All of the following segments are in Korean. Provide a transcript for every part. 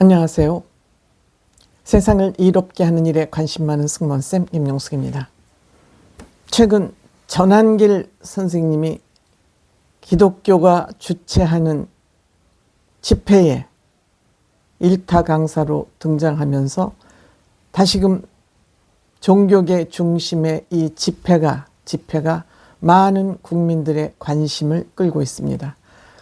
안녕하세요. 세상을 이롭게 하는 일에 관심 많은 승무원쌤 임용숙입니다. 최근 전한길 선생님이 기독교가 주최하는 집회에 일타 강사로 등장하면서 다시금 종교계 중심의 이 집회가 많은 국민들의 관심을 끌고 있습니다.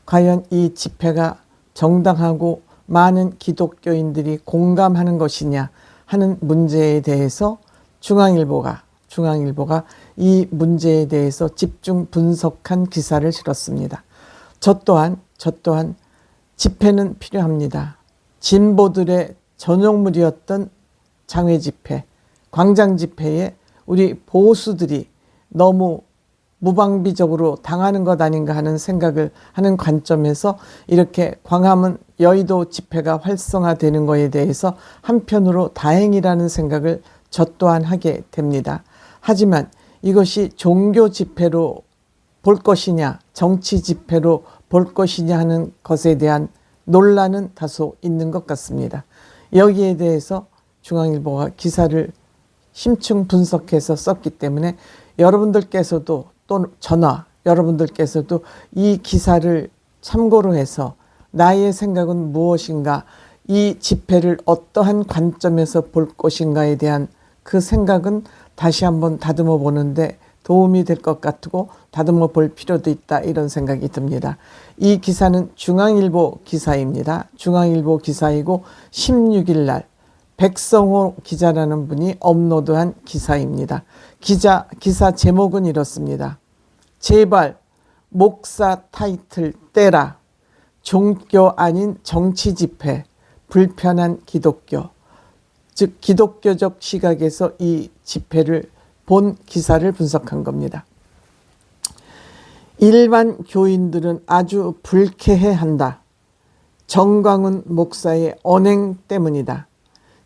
과연 이 집회가 정당하고 많은 기독교인들이 공감하는 것이냐 하는 문제에 대해서 중앙일보가 이 문제에 대해서 집중 분석한 기사를 실었습니다. 저 또한 집회는 필요합니다. 진보들의 전용물이었던 장외 집회, 광장 집회에 우리 보수들이 너무 무방비적으로 당하는 것 아닌가 하는 생각을 하는 관점에서 이렇게 광화문 여의도 집회가 활성화되는 것에 대해서 한편으로 다행이라는 생각을 저 또한 하게 됩니다. 하지만 이것이 종교 집회로 볼 것이냐 정치 집회로 볼 것이냐 하는 것에 대한 논란은 다소 있는 것 같습니다. 여기에 대해서 중앙일보가 기사를 심층 분석해서 썼기 때문에 여러분들께서도 또 여러분들께서도 이 기사를 참고로 해서 나의 생각은 무엇인가, 이 집회를 어떠한 관점에서 볼 것인가에 대한 그 생각은 다시 한번 다듬어 보는데 도움이 될 것 같고 다듬어 볼 필요도 있다, 이런 생각이 듭니다. 이 기사는 중앙일보 기사입니다. 중앙일보 기사이고 16일 날 백성호 기자라는 분이 업로드한 기사입니다. 기사 제목은 이렇습니다. 제발 목사 타이틀 떼라. 종교 아닌 정치 집회, 불편한 기독교. 즉 기독교적 시각에서 이 집회를 본 기사를 분석한 겁니다. 일반 교인들은 아주 불쾌해한다. 정광훈 목사의 언행 때문이다.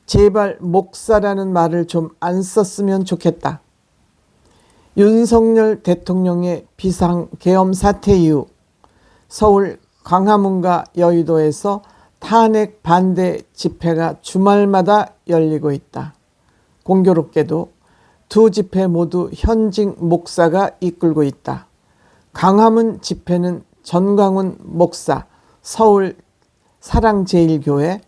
제발 목사라는 말을 좀 안 썼으면 좋겠다. 윤석열 대통령의 비상계엄 사태 이후 서울 광화문과 여의도에서 탄핵 반대 집회가 주말마다 열리고 있다. 공교롭게도 두 집회 모두 현직 목사가 이끌고 있다. 광화문 집회는 전광훈 목사, 서울 사랑제일교회,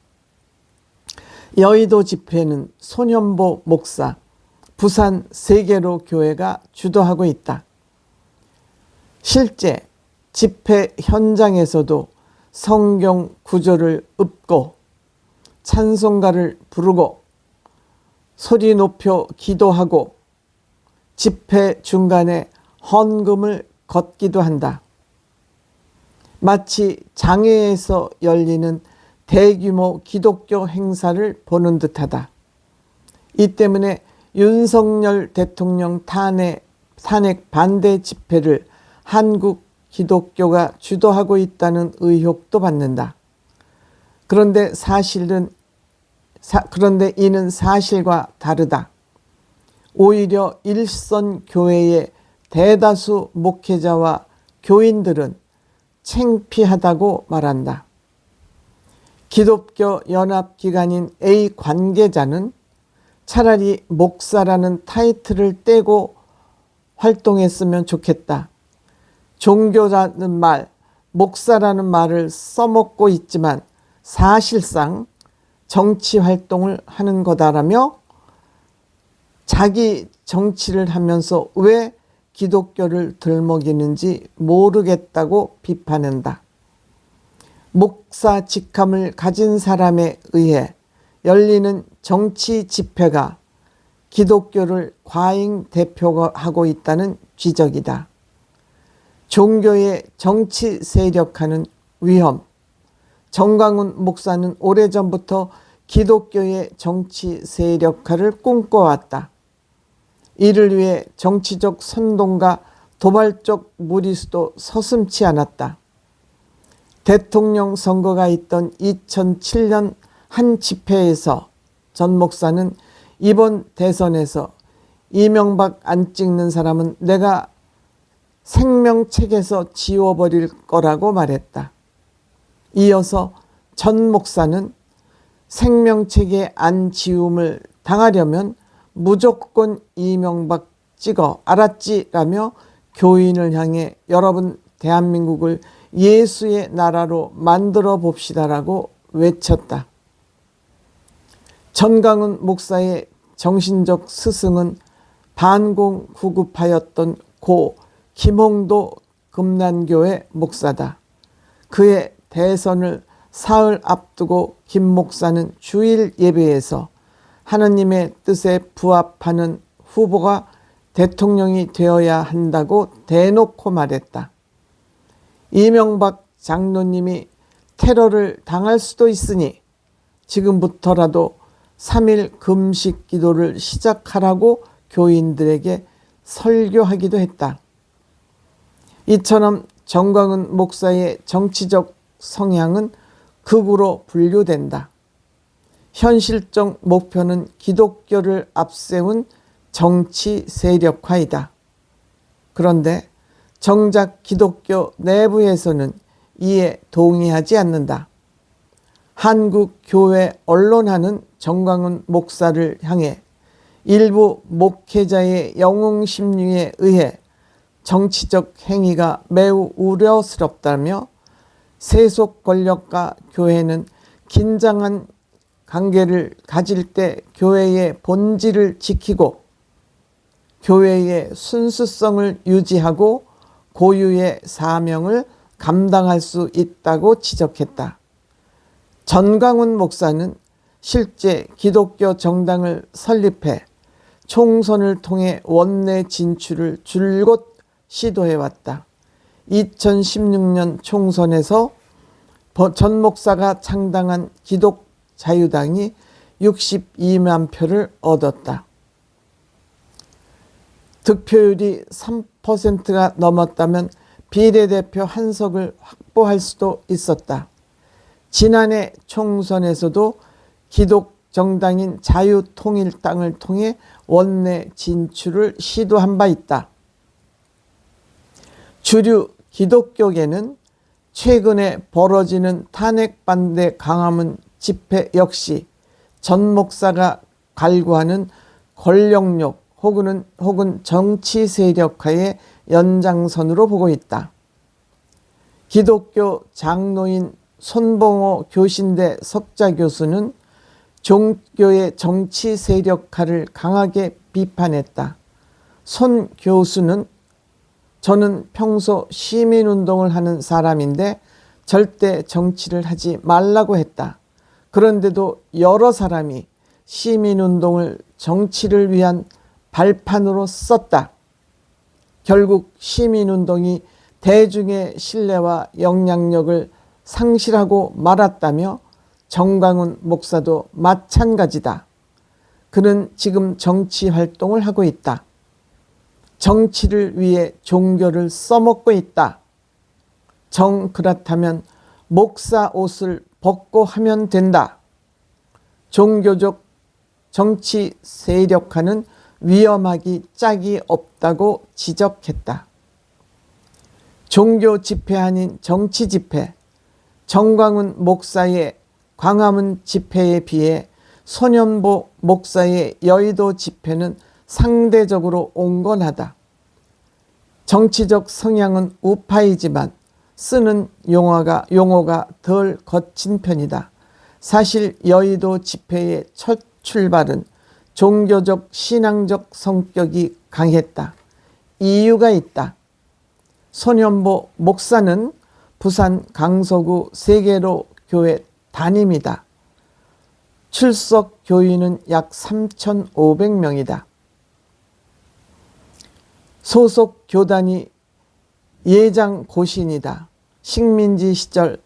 여의도 집회는 손현보 목사, 부산 세계로 교회가 주도하고 있다. 실제 집회 현장에서도 성경 구절을 읊고 찬송가를 부르고 소리 높여 기도하고 집회 중간에 헌금을 걷기도 한다. 마치 장외에서 열리는 대규모 기독교 행사를 보는 듯하다. 이 때문에 윤석열 대통령 탄핵 반대 집회를 한국 기독교가 주도하고 있다는 의혹도 받는다. 그런데 이는 사실과 다르다. 오히려 일선 교회의 대다수 목회자와 교인들은 창피하다고 말한다. 기독교 연합기관인 A 관계자는 차라리 목사라는 타이틀을 떼고 활동했으면 좋겠다. 종교라는 말, 목사라는 말을 써먹고 있지만 사실상 정치 활동을 하는 거다라며 자기 정치를 하면서 왜 기독교를 들먹이는지 모르겠다고 비판한다. 목사 직함을 가진 사람에 의해 열리는 정치 집회가 기독교를 과잉 대표하고 있다는 지적이다. 종교의 정치 세력화는 위험. 정광훈 목사는 오래전부터 기독교의 정치 세력화를 꿈꿔왔다. 이를 위해 정치적 선동과 도발적 무리수도 서슴지 않았다. 대통령 선거가 있던 2007년 한 집회에서 전 목사는 이번 대선에서 이명박 안 찍는 사람은 내가 생명책에서 지워버릴 거라고 말했다. 이어서 전 목사는 생명책에 안 지움을 당하려면 무조건 이명박 찍어 알았지? 라며 교인을 향해 여러분 대한민국을 예수의 나라로 만들어 봅시다라고 외쳤다. 전강훈 목사의 정신적 스승은 반공구급하였던 고 김홍도 금난교회 목사다. 그의 대선을 사흘 앞두고 김 목사는 주일 예배에서 하느님의 뜻에 부합하는 후보가 대통령이 되어야 한다고 대놓고 말했다. 이명박 장로님이 테러를 당할 수도 있으니 지금부터라도 3일 금식 기도를 시작하라고 교인들에게 설교하기도 했다. 이처럼 전광훈 목사의 정치적 성향은 극으로 분류된다. 현실적 목표는 기독교를 앞세운 정치 세력화이다. 그런데 정작 기독교 내부에서는 이에 동의하지 않는다. 한국 교회 언론하는 전광훈 목사를 향해 일부 목회자의 영웅심리에 의해 정치적 행위가 매우 우려스럽다며 세속 권력과 교회는 긴장한 관계를 가질 때 교회의 본질을 지키고 교회의 순수성을 유지하고 고유의 사명을 감당할 수 있다고 지적했다. 전광훈 목사는 실제 기독교 정당을 설립해 총선을 통해 원내 진출을 줄곧 시도해왔다. 2016년 총선에서 전 목사가 창당한 기독자유당이 62만 표를 얻었다. 득표율이 3%가 넘었다면 비례대표 한석을 확보할 수도 있었다. 지난해 총선에서도 기독정당인 자유통일당을 통해 원내 진출을 시도한 바 있다. 주류 기독교계는 최근에 벌어지는 탄핵 반대 광화문 집회 역시 전 목사가 갈구하는 권력욕 혹은 정치 세력화의 연장선으로 보고 있다. 기독교 장로인 손봉호 교신대 석좌 교수는 종교의 정치 세력화를 강하게 비판했다. 손 교수는 저는 평소 시민운동을 하는 사람인데 절대 정치를 하지 말라고 했다. 그런데도 여러 사람이 시민운동을 정치를 위한 발판으로 썼다. 결국 시민운동이 대중의 신뢰와 영향력을 상실하고 말았다며 전광훈 목사도 마찬가지다. 그는 지금 정치 활동을 하고 있다. 정치를 위해 종교를 써먹고 있다. 정 그렇다면 목사 옷을 벗고 하면 된다. 종교적 정치 세력화는 위험하기 짝이 없다고 지적했다. 종교 집회 아닌 정치 집회, 전광훈 목사의 광화문 집회에 비해 손현보 목사의 여의도 집회는 상대적으로 온건하다. 정치적 성향은 우파이지만 쓰는 용어가 덜 거친 편이다. 사실 여의도 집회의 첫 출발은 종교적 신앙적 성격이 강했다. 이유가 있다. 손현보 목사는 부산 강서구 세계로 교회 담임이다. 출석 교인은 약 3,500명이다. 소속 교단이 예장 고신이다. 식민지 시절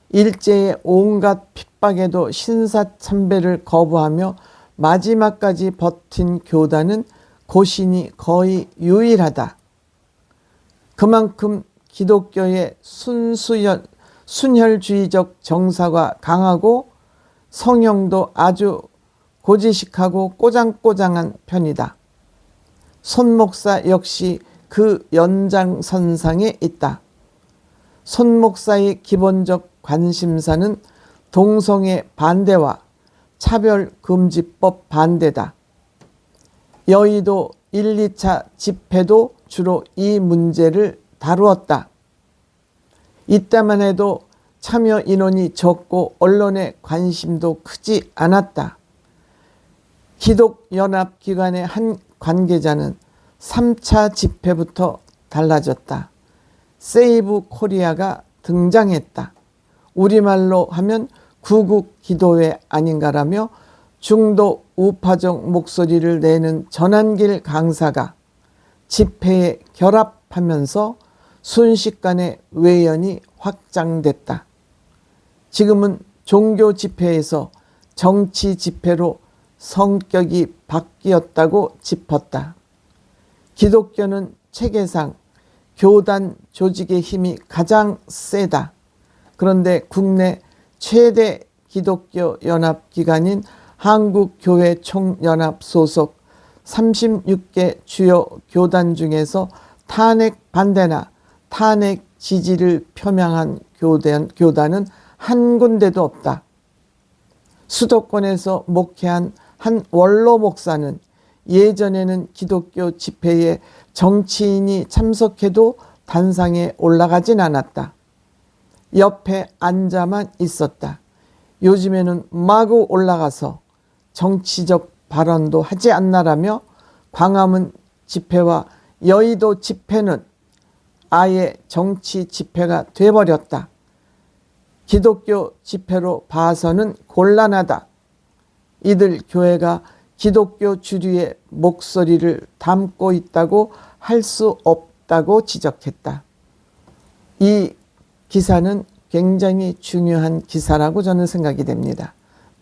일제의 온갖 핍박에도 신사참배를 거부하며 마지막까지 버틴 교단은 고신이 거의 유일하다. 그만큼 기독교의 순혈주의적 정서가 강하고 성형도 아주 고지식하고 꼬장꼬장한 편이다. 손 목사 역시 그 연장선상에 있다. 손 목사의 기본적 관심사는 동성애 반대와 차별금지법 반대다. 여의도 1, 2차 집회도 주로 이 문제를 다루었다. 이때만 해도 참여 인원이 적고 언론의 관심도 크지 않았다. 기독연합기관의 한 관계자는 3차 집회부터 달라졌다. 세이브 코리아가 등장했다. 우리말로 하면 구국 기도회 아닌가라며 중도 우파적 목소리를 내는 전한길 강사가 집회에 결합하면서 순식간에 외연이 확장됐다. 지금은 종교 집회에서 정치 집회로 성격이 바뀌었다고 짚었다. 기독교는 체계상 교단 조직의 힘이 가장 세다. 그런데 국내 최대 기독교 연합기관인 한국교회총연합 소속 36개 주요 교단 중에서 탄핵 반대나 탄핵 지지를 표명한 교단은 한 군데도 없다. 수도권에서 목회한 한 원로 목사는 예전에는 기독교 집회에 정치인이 참석해도 단상에 올라가진 않았다. 옆에 앉아만 있었다. 요즘에는 마구 올라가서 정치적 발언도 하지 않나라며 광화문 집회와 여의도 집회는 아예 정치 집회가 돼버렸다. 기독교 집회로 봐서는 곤란하다. 이들 교회가 기독교 주류의 목소리를 담고 있다고 할 수 없다고 지적했다. 이 기사는 굉장히 중요한 기사라고 저는 생각이 됩니다.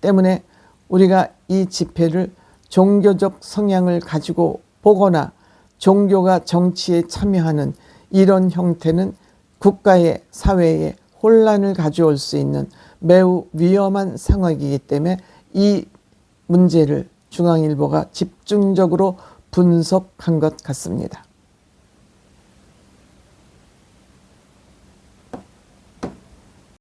때문에 우리가 이 집회를 종교적 성향을 가지고 보거나 종교가 정치에 참여하는 이런 형태는 국가의 사회에 혼란을 가져올 수 있는 매우 위험한 상황이기 때문에 이 문제를 중앙일보가 집중적으로 분석한 것 같습니다.